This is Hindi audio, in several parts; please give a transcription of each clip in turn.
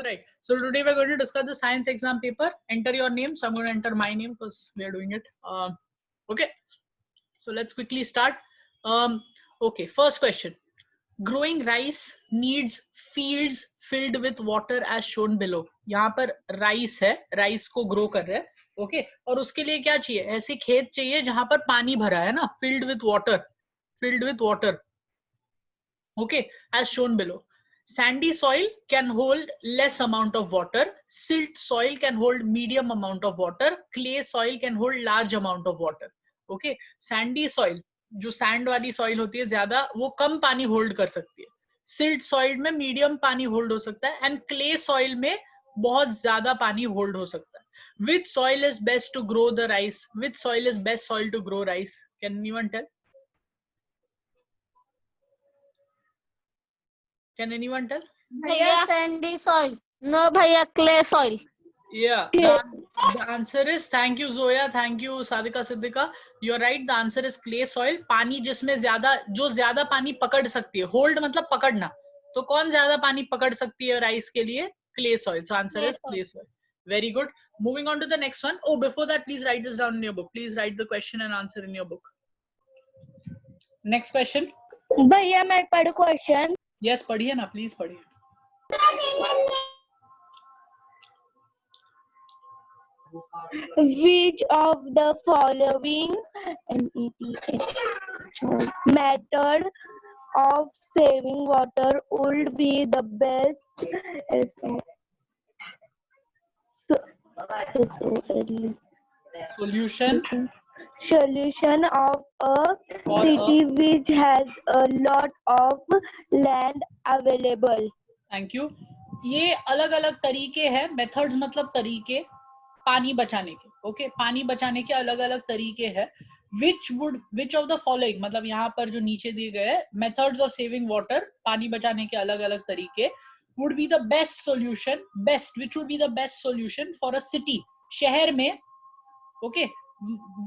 Right. So today we're going to discuss the science exam paper. Enter your name. So I'm going to enter my name because we are doing it. Okay. So let's quickly start. Okay. First question. Growing rice needs fields filled with water as shown below. यहाँ पर राइस है, राइस को ग्रो कर रहे हैं. ओके और उसके लिए क्या चाहिए? ऐसे खेत चाहिए जहां पर पानी भरा है ना, filled with water. Okay, as shown below. Sandy soil can hold less amount of water. Silt soil can hold medium amount of water. Clay soil can hold large amount of water. Okay, sandy soil जो सैंड वाली सॉइल होती है ज्यादा, वो कम पानी होल्ड कर सकती है. सिल्ट सॉइल में मीडियम पानी होल्ड हो सकता है एंड क्ले सॉइल में बहुत ज्यादा पानी होल्ड हो सकता है. Which soil is best to grow the rice? Which soil is best soil to grow rice? Can anyone tell? Can anyone tell? Bhaiya sandy soil. No bhaiya clay soil. Yeah, the answer is, thank you Zoya, thank you Sadika Siddika, you're right, the answer is clay soil. पानी जिसमें जो ज्यादा पानी पकड़ सकती है, hold मतलब पकड़ना, तो कौन ज्यादा पानी पकड़ सकती है राइस के लिए? clay soil. So answer is clay soil. Very good. Moving on to the next one. Oh, before that, please write this down in your book. Please write the question and answer in your book. Next question. भैया मैं पढ़ क्वेश्चन. Yes, पढ़िए ना, please पढ़िए. Which of the following method of saving water would be the best solution of a city which has a lot of land available? Thank you. ये अलग अलग तरीके हैं. मेथड्स मतलब तरीके पानी बचाने के. ओके, पानी बचाने के अलग अलग तरीके हैं. which of the following मतलब यहाँ पर जो नीचे दिए गए हैं methods of saving water, पानी बचाने के अलग अलग तरीके, would be the best solution, which would be the best solution for a city, शहर में, okay,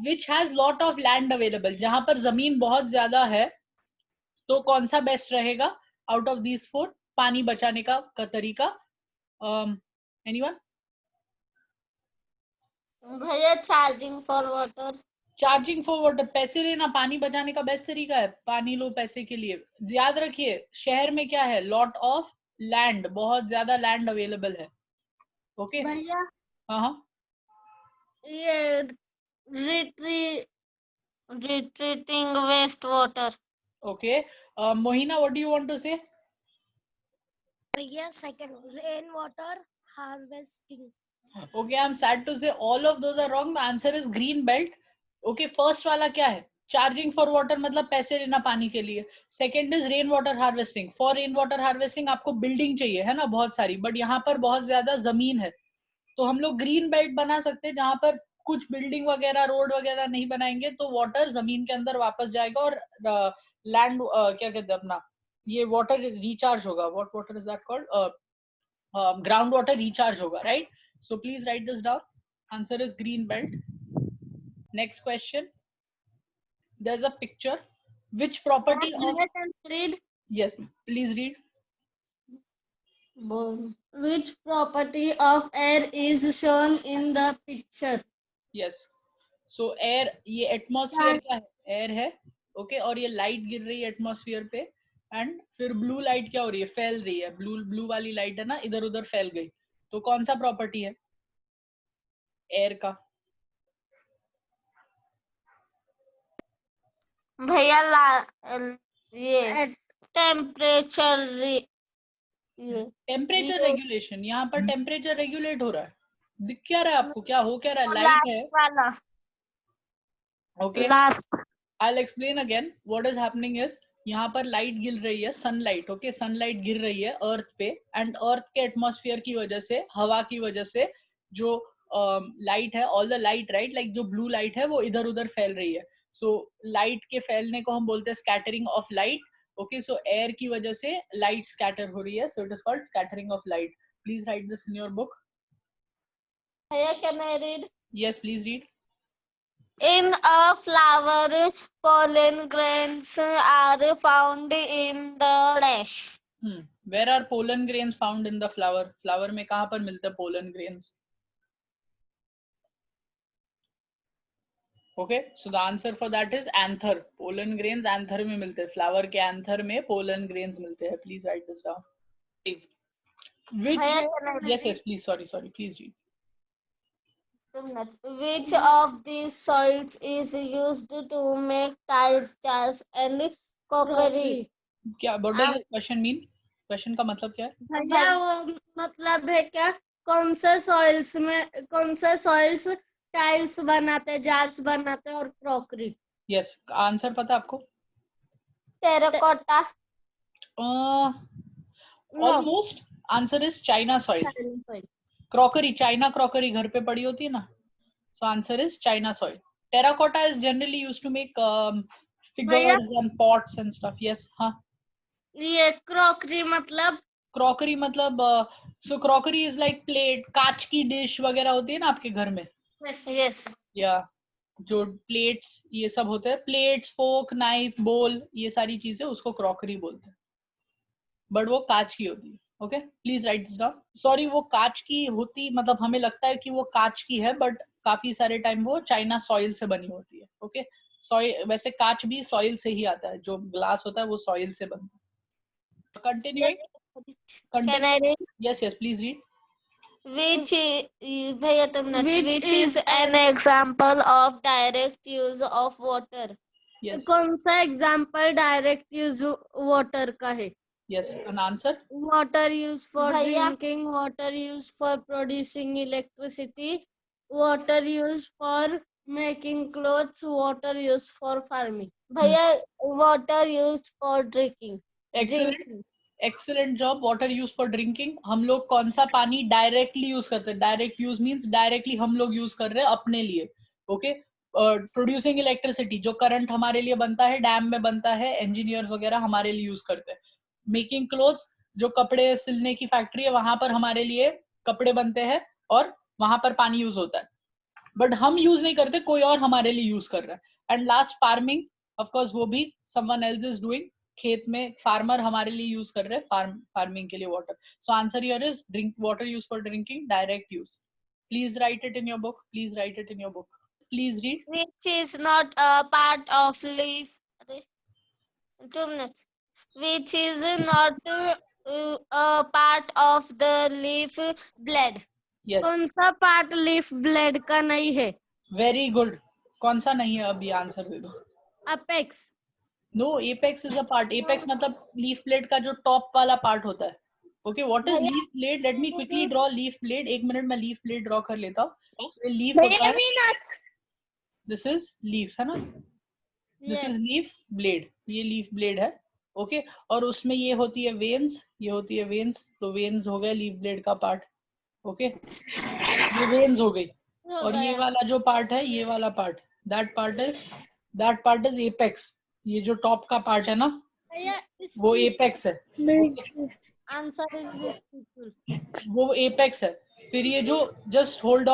which has lot of land available, जहाँ पर जमीन बहुत ज्यादा है, तो कौन सा बेस्ट रहेगा out of these four पानी बचाने का तरीका? Anyone? भैया charging for water. Charging for water, पैसे लेना पानी बचाने का बेस्ट तरीका है. पानी लो पैसे के लिए. याद रखिए शहर में क्या है, लॉट ऑफ लैंड, बहुत ज्यादा लैंड अवेलेबल है. ओके भैया हाँ ये retreating waste water. Okay. Mohina, what do you want to say? भैया second rain water harvesting. Okay, I'm sad to say all of those are wrong. The answer is green belt. Okay, first वाला क्या है? Charging for water मतलब पैसे लेना पानी के लिए. Second is rain water harvesting. For rain water harvesting आपको बिल्डिंग चाहिए है ना बहुत सारी, बट यहाँ पर बहुत ज्यादा जमीन है, तो हम लोग ग्रीन बेल्ट बना सकते हैं जहाँ पर कुछ बिल्डिंग वगैरह रोड वगैरह नहीं बनाएंगे, तो वाटर जमीन के अंदर वापस जाएगा और लैंड क्या कहते हैं अपना ये वाटर रिचार्ज होगा. What water is that called? Ground water recharge होगा, right? So please write this down. Answer is green belt. Next question. There's a picture. Which property of... Read. Yes, please read. Which property of air is shown in the picture? Yes. So air, ये atmosphere क्या है? Air है. Okay, और ये light गिर रही है atmosphere पे, and फिर blue light क्या हो रही है? फैल रही है. Blue वाली light है ना, इधर उधर फैल गई. तो कौन सा प्रॉपर्टी है एयर का? भैया ये टेम्परेचर रेगुलेशन. यहाँ पर टेम्परेचर रेगुलेट हो रहा है. दिख क्या रहा है आपको? क्या हो क्या रहा है? लाइट है. Okay, I'll explain again. What is happening is यहाँ पर लाइट गिर रही है, सनलाइट. ओके, सनलाइट गिर रही है अर्थ पे, एंड अर्थ के एटमॉस्फेयर की वजह से, हवा की वजह से जो लाइट है, all the light, right, like जो ब्लू लाइट है वो इधर उधर फैल रही है. सो लाइट के फैलने को हम बोलते हैं scattering of light. Okay, so air की वजह से लाइट स्कैटर हो रही है, so it is called scattering of light. Please write this in your book. Can I read? Yes, please read. In a flower, pollen grains are found in the dash. Where are pollen grains found in the flower? Flower में कहाँ पर मिलते हैं pollen grains? Okay, so the answer for that is anther. Pollen grains anther में मिलते हैं. Flower के anther में pollen grains मिलते हैं. Please write this down. Which? Yes, please. Sorry. Please read. Which of these soils is used to make tiles, jars, and crockery? क्या? What does this question mean? Question का मतलब क्या है? भैया वो मतलब है क्या, कौन से सॉइल्स टाइल्स बनाते हैं, जार्स बनाते हैं और क्रॉकरी? यस, आंसर पता है आपको? Terracotta. Almost. Answer is china soil. Crockery, china crockery घर पे पड़ी होती है ना, so answer is china soil. Terracotta is generally used to make figures and pots and stuff. Yes, हाँ. ये क्रॉकरी मतलब so crockery is like plate, कांच की डिश वगैरह होती है ना आपके घर में. यस या जो प्लेट्स ये सब होते हैं, प्लेट्स, फोक, नाइफ, बोल, ये सारी चीजें उसको क्रॉकरी बोलते हैं, बट वो कांच की होती है. Okay, please write this down. Sorry, वो कांच की होती, मतलब हमें लगता है कि वो कांच की है, बट काफी सारे टाइम वो चाइना सॉइल से बनी होती है. ओके, सॉइल, वैसे कांच भी सॉइल से ही आता है, जो ग्लास होता है वो सॉइल से बनता है. Continuing. Yes, please read. Which is an example of direct use of water? Yes. कौन सा एग्जाम्पल डायरेक्ट यूज वाटर का है? Yes, an answer. Water used for drinking, water used for producing electricity, water used for making clothes, water used for farming. भैया water used for drinking. Excellent job. Water used for drinking. हम लोग कौन सा पानी डायरेक्टली यूज करते हैं? डायरेक्ट यूज मींस डायरेक्टली हम लोग यूज कर रहे हैं अपने लिए. ओके, प्रोड्यूसिंग इलेक्ट्रिसिटी, जो करंट हमारे लिए बनता है, डैम में बनता है, इंजीनियर्स वगैरह हमारे लिए यूज करते हैं. मेकिंग क्लोथ्स, जो कपड़े सिलने की फैक्ट्री है, वहां पर हमारे लिए कपड़े बनते हैं और वहां पर पानी यूज होता है, बट हम यूज नहीं करते, कोई और हमारे लिए यूज कर रहा है. And last, farming. Of course वो भी समवन एल्स इज डूइंग. खेत में फार्मर हमारे लिए यूज कर रहे हैं फार्मिंग के लिए water. So answer here is drink, water use for drinking, direct use. Please write it in your book. Please write it in your book. Please read. Which is not a part of leaf. 2 minutes. Which is not a part of the leaf blade. Yes. कौन सा पार्ट लीफ ब्लेड का नहीं है? Very good. कौन सा नहीं है? अभी आंसर दे दो. Apex. No, apex is a part. Apex मतलब लीफ ब्लेड का जो टॉप वाला पार्ट होता है. Okay, what is leaf blade? Let me quickly draw leaf blade. एक मिनट में leaf blade draw कर लेता हूँ. लीफ होता है. This is leaf है ना? This is leaf blade. ये leaf blade है. ओके, और उसमें ये होती है वेन्स, ये होती है वेन्स. तो वेन्स हो गए लीफ ब्लेड का पार्ट. ओके, ये वेन्स हो गई. और ये वाला जो पार्ट है, ये वाला part, that part is apex. ये जो टॉप का पार्ट है ना, वो एपेक्स है. आंसर इज वो एपेक्स है. फिर ये जो, just hold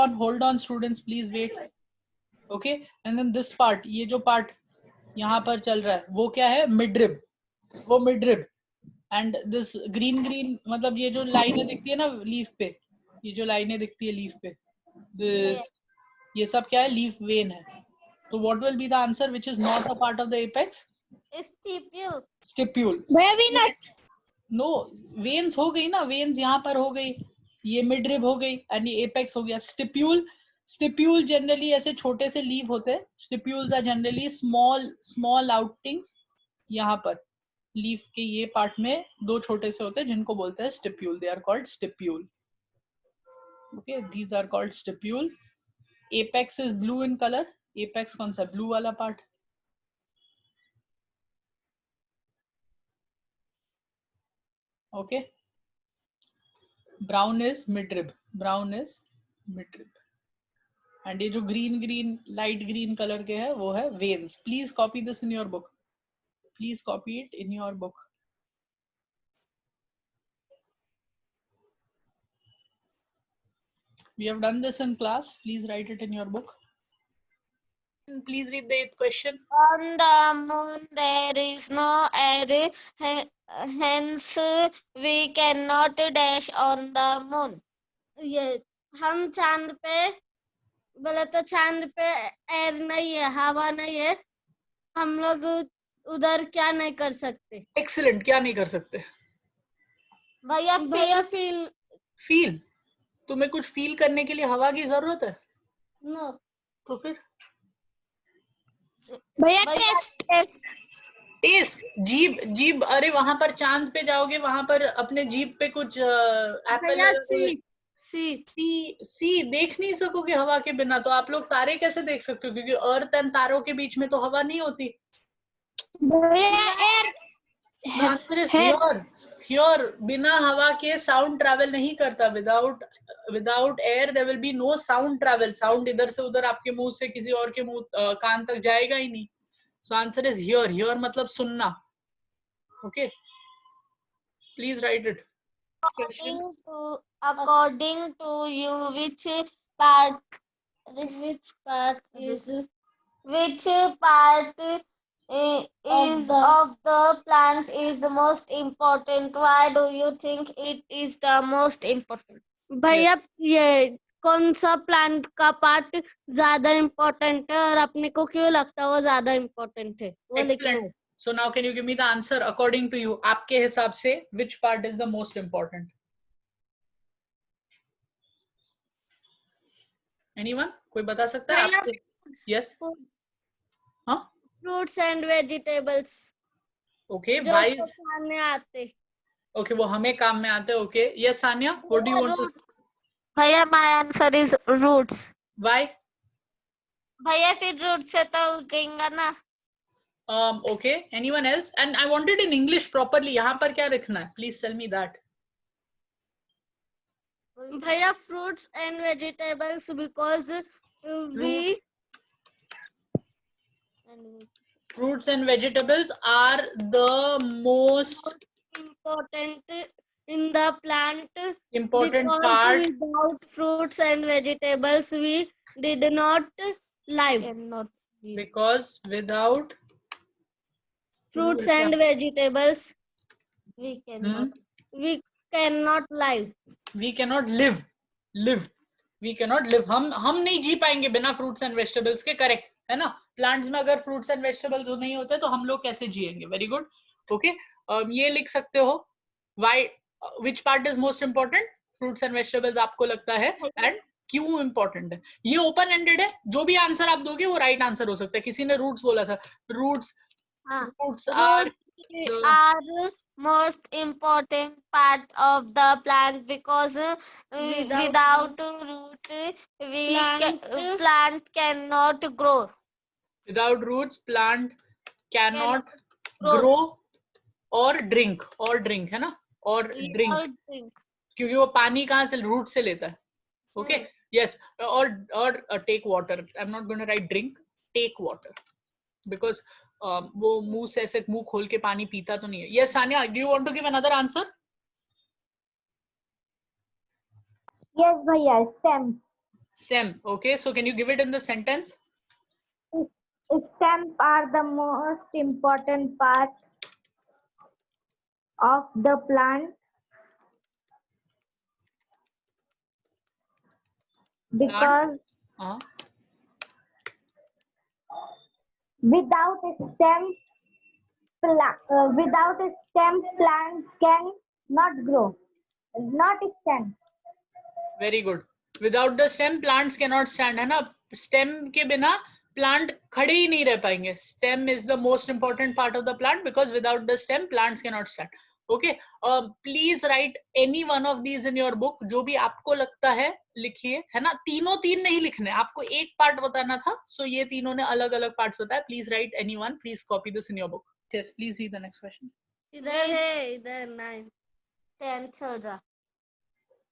on students, please wait. Okay, and then this part, ये जो पार्ट यहाँ पर चल रहा है, वो क्या है? मिडरिब. वो मिडरिब. एंड दिस ग्रीन मतलब ये जो लाइनें दिखती है ना लीफ पे, ये जो लाइनें दिखती है लीफ पे, दिस, ये सब क्या है? लीफ वेन है. तो what will be the answer which is not a part of the apex? Stipule. No, veins हो गई ना, वेन्स यहाँ पर हो गई, ये मिडरिब हो गई, एंड ये एपेक्स हो गया. स्टिप्यूल जनरली ऐसे छोटे से लीव होते हैं. Stipules are generally small outings. यहाँ पर लीफ के ये पार्ट में दो छोटे से होते हैं जिनको बोलते हैं stipule. They are called stipule. Okay, these are called stipule. Apex is blue in colour. Apex कौन सा? ब्लू वाला part. Okay, brown is midrib. And ये जो ग्रीन लाइट ग्रीन कलर के है, वो है veins. Please copy this in your book. Please copy it in your book. We have done this in class. Please write it in your book. Please read the 8th question. On the moon there is no air, hence we cannot dash on the moon. ये हम चांद पे बोले तो चांद पे एयर नहीं है, हवा नहीं है, हम लोग उधर क्या नहीं कर सकते. एक्सीलेंट, क्या नहीं कर सकते? भैया फील फील, तुम्हें कुछ फील करने के लिए हवा की जरूरत है? नो. तो फिर भैया टेस्ट टेस्ट, जीभ, जीभ, अरे वहां पर चांद पे जाओगे, वहां पर अपने जीभ पे कुछ एप्पल भैया सी देख नहीं सकोगे हवा के बिना, तो आप लोग तारे कैसे देख सकते हो? क्योंकि अर्थ एंड तारों के बीच में तो हवा नहीं होती. Answer is here. बिना हवा के साउंड ट्रैवल नहीं करता. Without air there will be no sound travel. Sound इधर से उधर आपके मुंह से किसी और के मुंह कान तक जाएगा ही नहीं. सो आंसर इज हियर. हियर मतलब सुनना. Okay, please write it. According to you, which part is of the plant is most important? Why do you think it is the most important? भैया ये कौन सा प्लांट का पार्ट ज्यादा इम्पोर्टेंट है और अपने को क्यों लगता है वो ज्यादा इम्पोर्टेंट है, वो लिखना है. So now can you give me the answer according to you? आपके हिसाब से which part is the most important? Anyone? कोई बता सकता है आपके? Yes. हाँ? Fruits and vegetables. Okay. जो Why? सामने आते. Okay, वो हमें काम में आते हैं. Okay. Yes, Sanya. What do you want to? भैया my answer is roots. Why? भैया फिर रूट से तो उगेगा ना. Okay. Anyone else? And I wanted in English properly. यहाँ पर क्या लिखना है? Please tell me that. भैया fruits and vegetables because fruits and vegetables are the most important in the plant. Important because part. Without fruits and vegetables we did not live. Because without fruits and vegetables we cannot live. We cannot live. We cannot live. हम नहीं जी पाएंगे बिना fruits and vegetables के. करेक्ट है ना? प्लांट्स में अगर fruits and vegetables नहीं होते तो हम लोग कैसे जिएंगे? Very good. ओके, ये लिख सकते हो. Why? Which part is most important? Fruits and vegetables आपको लगता है, and क्यों important है? ये ओपन एंडेड है. जो भी आंसर आप दोगे वो राइट आंसर हो सकता है. किसी ने रूट्स बोला था. Roots are most important part of the plant because without root plant cannot grow. Without roots plant cannot grow or drink है ना? और drink क्योंकि वो पानी कहाँ से? रूट से लेता है. Okay, yes. और take water. I'm not going to write drink. Take water because वो मुंह से ऐसे मुंह खोल के पानी पीता तो नहीं है. Yes, Sanya, do you want to give another answer? Yes, भैया. Stem. Okay, so can you give it in the sentence? Stems are the most important part of the plant because without a stem plant can not grow. Not stand. Very good. Without the stem plants cannot stand है ना? Stem के बिना plant खड़े ही नहीं रह पाएंगे. Stem is the most important part of the plant because without the stem plants cannot stand. Okay, please write any one of these in your book. जो भी आपको लगता है लिखिए, है ना? तीन नहीं लिखने, आपको एक पार्ट बताना था. So ये तीनों ने अलग अलग पार्ट्स बताया. Please write any one. Please copy this in your book. Yes, please read the next question. इधर 9 10 चल रहा.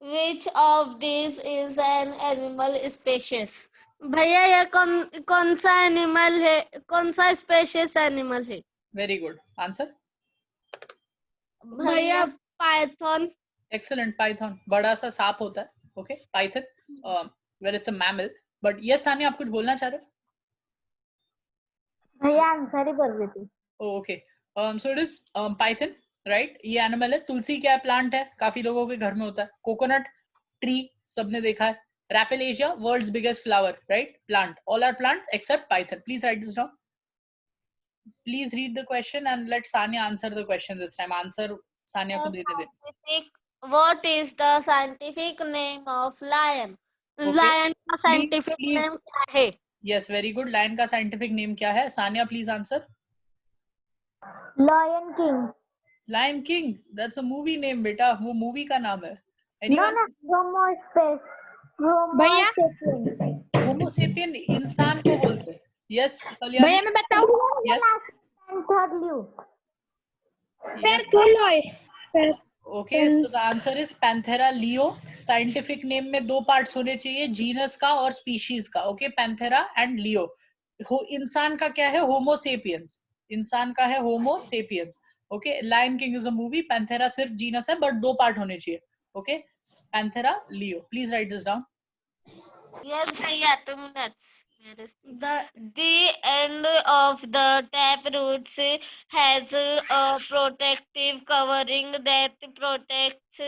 Which of these is an animal species? भैया ये कौन सा एनिमल है? कौन सा स्पेशियस एनिमल है? Very good. Answer? भैया पाइथन. Excellent. Python. बड़ा सा सांप होता है. Okay, Python. Well, it's a mammal. But yes, Sanya, आप कुछ बोलना चाह रहे हो? भैया आंसर ही बोल रही थी. Oh, okay. So it is Python. Right ये एनिमल है। तुलसी क्या है? प्लांट है, काफी लोगों के घर में होता है। कोकोनट ट्री सबने देखा है। Rafflesia world's biggest flower, right? Plant, all are plants except python. Please write this down. Please read the question and let Sanya answer the question this time. Answer Sanya को देने दे. What is the scientific name of lion? Okay. Lion का scientific Please. name क्या है? Yes, very good. Lion का scientific name क्या है? Sanya, please answer. Lion King. Lion King. That's a movie name, बेटा. वो movie का नाम है. No, Anyone? no, Homo space. Homo sapien. Homo sapien इंसान को बोलते हैं. Yes, कल्याणी. भैया मैं बताऊं? Yes. And third Liu. Yes. Okay, so the answer is Panthera leo. Scientific name में दो parts होने चाहिए, genus का और species का. Okay, Panthera and Leo. इंसान का क्या है? Homo sapiens. इंसान का है Homo sapiens. Okay, Lion King is a movie. Panthera सिर्फ genus है, but दो part होने चाहिए. Okay, Panthera Leo. Please write this down. Yes, भैया 2 minutes. The end of the tap roots has a protective covering that protects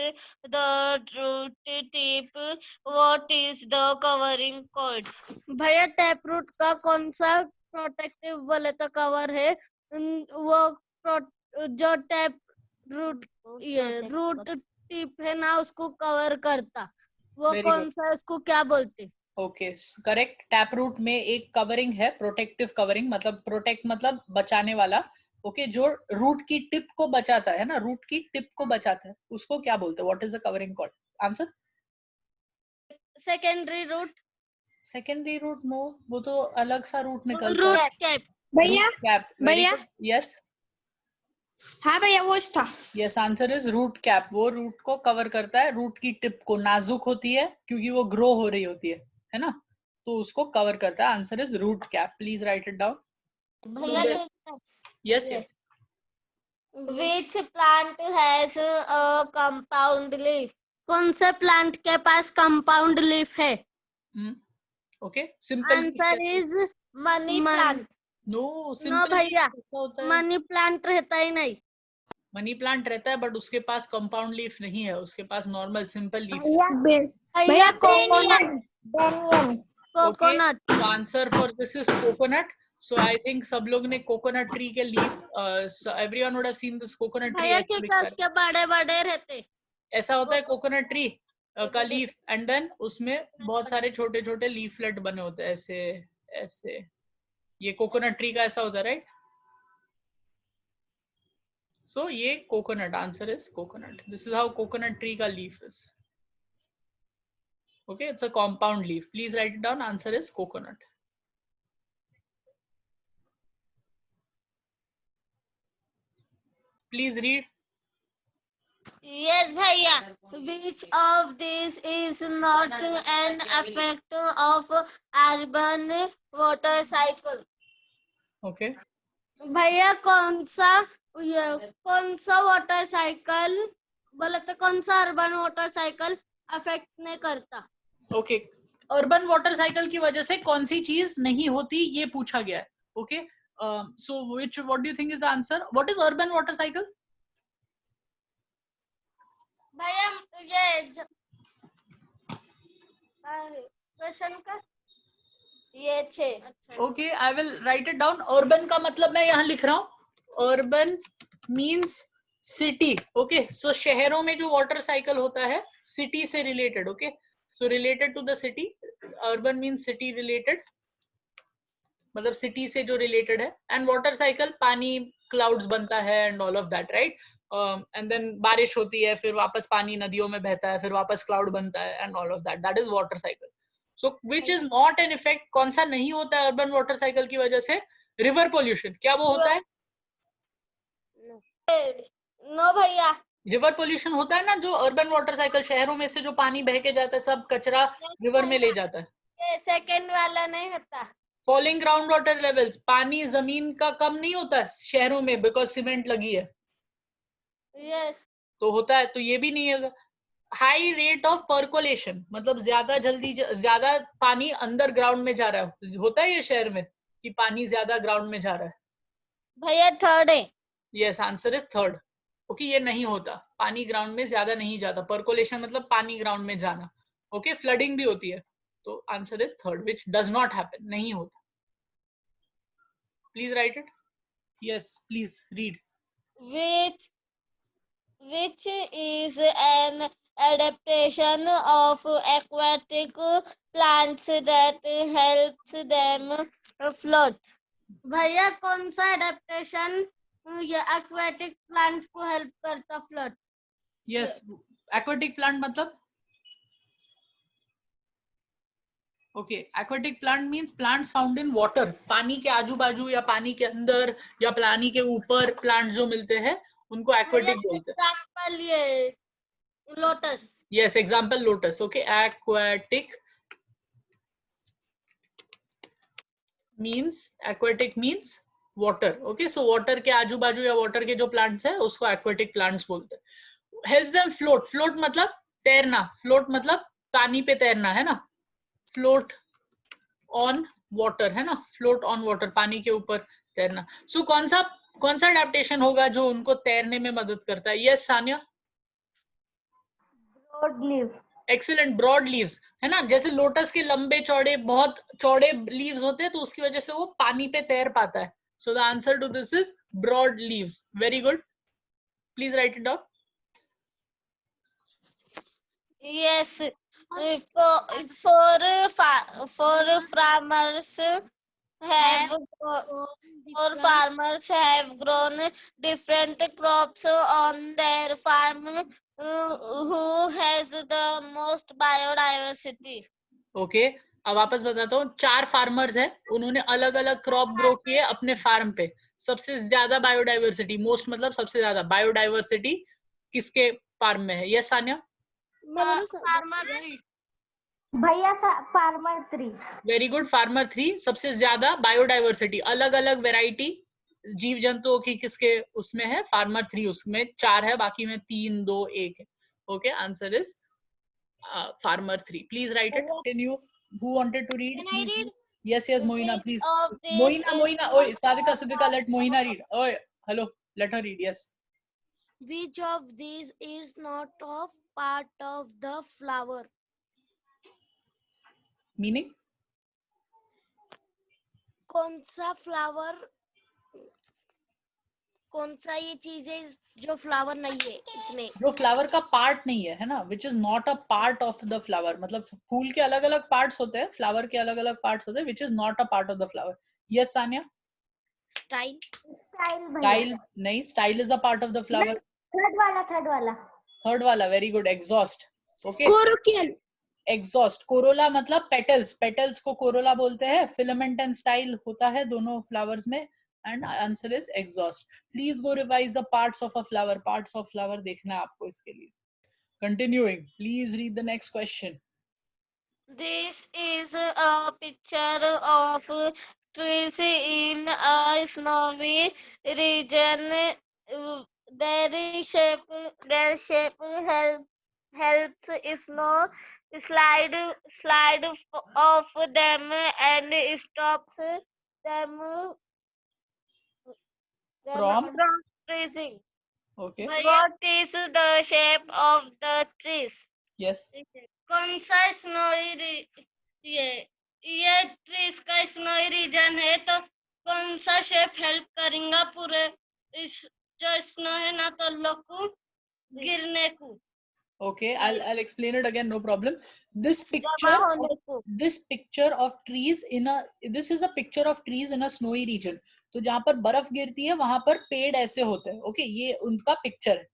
the root tip. What is the covering called? भैया टैप रूट का कौन सा प्रोटेक्टिव बोले तो कवर है? वो जो टैप रूट रूट टिप है ना उसको कवर करता, वो Very कौन good. सा, उसको क्या बोलते? Okay correct. टैप रूट में एक कवरिंग है, प्रोटेक्टिव कवरिंग, मतलब प्रोटेक्ट मतलब बचाने वाला. ओके जो रूट की टिप को बचाता है ना, रूट की टिप को बचाता है, उसको क्या बोलते हैं? What is the covering called? Answer. Secondary root. Secondary root no, वो तो अलग सा रूट निकलता है. Root cap. भैया कैप. भैया? यस हाँ भैया वो था. Yes answer is root cap. वो रूट को कवर करता है, रूट की टिप को. नाजुक होती है क्योंकि वो ग्रो हो रही होती है ना, तो उसको कवर करता है. Answer is root cap. Please write it down. भैया yes yes. Which plant has a compound leaf? कौन से प्लांट के पास कंपाउंड लीफ है? Okay simple. Answer is money plant. No no simple भैया, होता है. मनी प्लांट रहता ही नहीं. मनी प्लांट रहता है बट उसके पास कंपाउंड लीफ नहीं है, उसके पास नॉर्मल सिंपल लीफ है. भैया कोकोनट. Banyan. कोकोनट. तो answer for this is coconut. So I think सब लोग ने कोकोनट ट्री के leaf, everyone would have seen this coconut भैया ट्री. के उसके बड़े बड़े रहते. ऐसा होता है कोकोनट ट्री का लीफ, एंड देन उसमें बहुत सारे छोटे छोटे लीफलेट बने होते हैं ऐसे ऐसे. ये कोकोनट ट्री का ऐसा होता है, राइट? So ये coconut. Answer is coconut. This is how coconut tree का leaf is. Okay, it's a compound leaf. Please write it down. Answer is coconut. Please read. Yes भैया. Which of these is not an effect of urban water cycle? Okay. भैया कौन सा वाटर साइकिल बोले तो कौन सा अर्बन वाटर साइकिल अफेक्ट नहीं करता? Okay. अर्बन वाटर साइकिल की वजह से कौन सी चीज नहीं होती ये पूछा गया है. Okay. So what do you think is the answer? What is urban water cycle? भैया ये क्वेश्चन का ये 6. Okay, I will write it down. Urban का मतलब मैं यहाँ लिख रहा हूँ. Urban means city. Okay, so शहरों में जो water cycle होता है city से related. Okay, so related to the city. Urban means city related. मतलब city से जो related है. And water cycle पानी clouds बनता है and all of that, right? And then बारिश होती है, फिर वापस पानी नदियों में बहता है, फिर वापस cloud बनता है and all of that. That is water cycle. So which is not an effect? कौन सा नहीं होता है urban water cycle की वजह से? River pollution. क्या वो होता है? नो भैया. रिवर पोल्यूशन होता है ना, जो अर्बन वाटर साइकिल, शहरों में से जो पानी बह के जाता है सब कचरा रिवर में ले जाता है. ये सेकंड वाला नहीं होता. फॉलिंग ग्राउंड वाटर लेवल्स, पानी जमीन का कम नहीं होता है शहरों में बिकॉज सीमेंट लगी है. यस. तो होता है, तो ये भी नहीं है. हाई रेट ऑफ पर्कोलेशन मतलब ज्यादा पानी अंडर ग्राउंड में जा रहा है. होता है ये शहर में कि पानी ज्यादा ग्राउंड में जा रहा है. भैया थर्ड है. Yes answer is third. Okay ये नहीं होता, पानी ग्राउंड में ज्यादा नहीं जाता, परकोलेशन मतलब पानी ग्राउंड में जाना। ओके फ्लडिंग भी होती है, तो answer is third, which does not happen, नहीं होता। Please write it, yes please read. which is an adaptation of aquatic plants that helps them float. भैया कौन सा एडेप्टेशन ये एक्वेटिक प्लांट को हेल्प करता फ्लोट? यस एक्वेटिक प्लांट मतलब, okay aquatic plant means plants found in water, पानी के आजू बाजू या पानी के अंदर या पानी के ऊपर प्लांट जो मिलते हैं उनको एक्वेटिक बोलते हैं। एग्जांपल ये lotus. Yes example lotus. Okay aquatic means water। Okay so water के आजू बाजू या वाटर के जो प्लांट्स है उसको aquatic plants बोलते हैं। helps them float, float मतलब तैरना, float मतलब पानी पे तैरना है ना, float on water है ना, float on water पानी के ऊपर तैरना। सो कौन सा अडेप्टेशन होगा जो उनको तैरने में मदद करता है? Yes Sania. Broad leaf. Excellent, broad leaves है ना, जैसे लोटस के लंबे चौड़े बहुत चौड़े लीव्स होते हैं तो उसकी वजह से वो पानी पे तैर पाता है। So the answer to this is broad leaves. Very good, please write it down. Yes, farmers have grown different crops on their farm. Who has the most biodiversity? Okay अब वापस बताता हूँ, 4 फार्मर्स है, उन्होंने अलग अलग क्रॉप ग्रो किए अपने फार्म पे। सबसे ज्यादा बायोडाइवर्सिटी, मोस्ट मतलब सबसे ज्यादा बायोडाइवर्सिटी किसके फार्म में है? यस सानिया। Farmer tree. भैया फार्मर 3। वेरी गुड, फार्मर 3 सबसे ज्यादा बायोडाइवर्सिटी, अलग अलग वेराइटी जीव जंतुओं की किसके उसमें है? फार्मर 3, उसमें 4 है, बाकी में 3 2 1 है। Okay answer is farmer 3। Please write it, continue. Who wanted to read? Can I read? Yes yes Moina Which please. of these is Moina ओए सादिका लेट मोइना रीड। ओए hello let her read. Yes Which of these is not a part of the flower? Meaning, कौन सा ये चीज है जो फ्लावर नहीं है इसमें? जो फ्लावर का पार्ट नहीं है ना, विच is not a part of the flower, मतलब फूल के अलग अलग पार्ट्स होते हैं, फ्लावर के अलग अलग पार्ट्स होते हैं, which is not a part of the flower. Yes Sania. Style. Style नहीं, style is a part of the flower. Third वाला वेरी गुड, एग्जॉस्ट। ओके कोरोकियल। एग्जॉस्ट, कोरोला मतलब पेटल्स, पेटल्स को कोरोला बोलते हैं, फिलामेंट एंड स्टाइल होता है दोनों फ्लावर्स में, and answer is exhaust. Please go revise the parts of a flower, parts of flower देखना है आपको इसके लिए। Continuing, please read the next question. This is a picture of trees in a snowy region. Their shape helps snow slide off them and stops them From? from freezing. Okay. What is the shape of the trees? Yes. कौन सा स्नोई ये ट्रीज का स्नोई रीजन है, तो कौन सा शेप हेल्प करेगा पूरे इस जो स्नो है ना तो लोग को गिरने को? Okay, I'll explain it again, no problem. This picture of trees this is a picture of trees in a snowy region. तो जहां पर बर्फ गिरती है वहां पर पेड़ ऐसे होते हैं। ओके ये उनका पिक्चर है।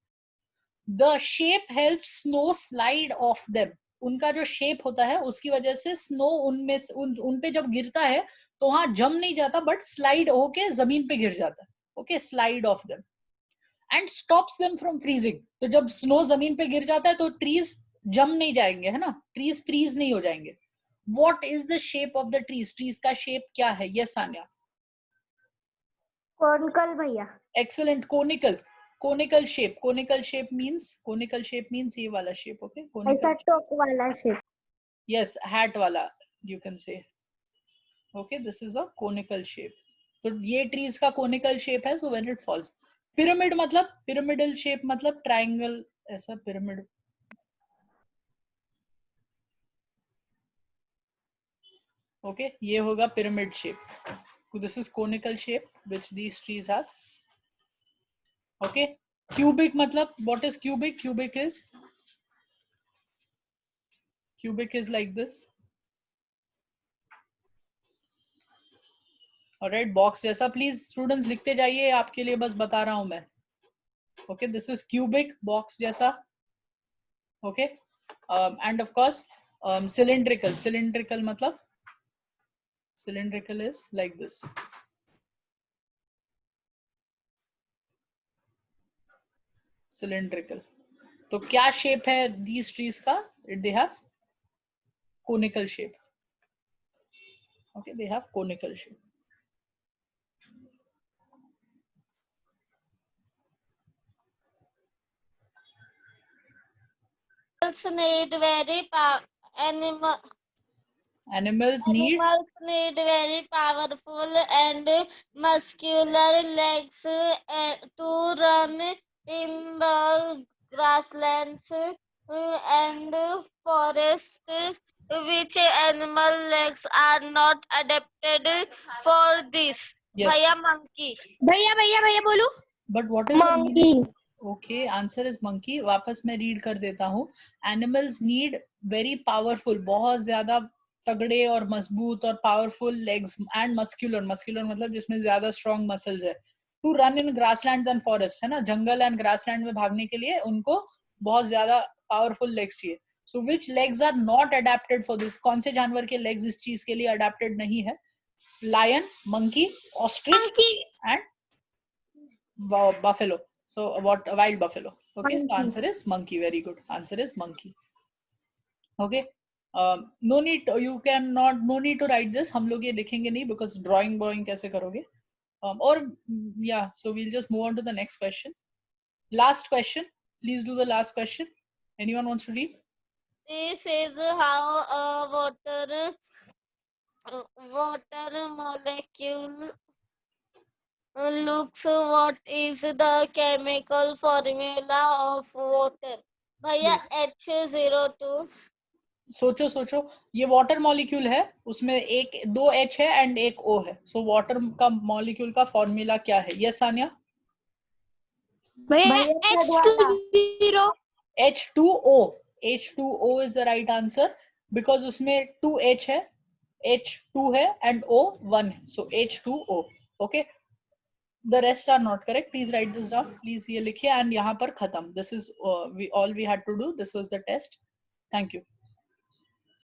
The shape helps snow slide off them. उनका जो शेप होता है उसकी वजह से स्नो उनमें उन पे जब गिरता है तो वहां जम नहीं जाता, बट स्लाइड होके जमीन पे गिर जाता है। Okay slide of them and stops them from freezing. तो जब स्नो जमीन पे गिर जाता है तो ट्रीज जम नहीं जाएंगे, है ना, ट्रीज फ्रीज नहीं हो जाएंगे। What is the shape of the trees? Trees का शेप क्या है? यस सान्या। कोनिकल भैया। Excellent, conical. Conical shape means ये वाला शेप। ओके ऐसा टोक वाला शेप। यस हैट वाला you can say. Okay this is a conical shape. तो ये ट्रीज का कोनिकल शेप है, so when it falls. Pyramid मतलब पिरामिडल शेप मतलब ट्रायंगल, ऐसा पिरामिड. ओके, ये होगा pyramid shape. This is conical shape which these trees have. Okay, cubic मतलब what is cubic? Cubic is like this. Alright, box जैसा. प्लीज स्टूडेंट्स लिखते जाइए, आपके लिए बस बता रहा हूं मैं. Okay, this is cubic, box जैसा. Okay, and of course cylindrical मतलब cylindrical is like this. Cylindrical. तो क्या शेप है दीज ट्रीज का? They have conical shape. Okay, they have conical shape. need very Animals need Animals need very powerful and muscular legs to run in the grasslands and forest. Which animal legs are not adapted for this? yes. Bhaiya, monkey. भैया बोलू. But what is the meaning? Okay, answer is monkey. वापस मैं रीड कर देता हूँ. Animals need very powerful, बहुत ज्यादा तगड़े और मजबूत और पावरफुल लेग्स एंड मस्कुलर मतलब जिसमें ज्यादा स्ट्रॉन्ग मसल्स है. To run in grasslands and forest, है ना, जंगल एंड ग्रासलैंड में भागने के लिए उनको बहुत ज्यादा पावरफुल लेग्स चाहिए. So which legs are not adapted for this? कौन से जानवर के लेग्स इस चीज के लिए अडेप्टेड नहीं है? Lion, monkey, ostrich and buffalo. So what? Wild buffalo. Okay, Monkey. so answer is monkey. Very good. Answer is monkey. Okay. No need. You cannot. No need to write this. हम लोग ये लिखेंगे नहीं because drawing कैसे करोगे? Or yeah. So we'll just move on to the next question. Last question. Please do the last question. Anyone wants to read? This is how a water molecule looks. What is the chemical formula of water? भैया H02. सोचो ये वाटर मॉलिक्यूल है, उसमें एक 2 H है एंड एक O है. सो वाटर का मॉलिक्यूल का फॉर्मूला क्या है? यस सानिया. भैया H20. H2O. H2O is the right answer because उसमें 2H है, H2 है and O 1 है. So H2O. Okay. The rest are not correct. Please write this down. Please ये लिखिए and यहाँ पर खत्म. This is all we had to do. This was the test. Thank you.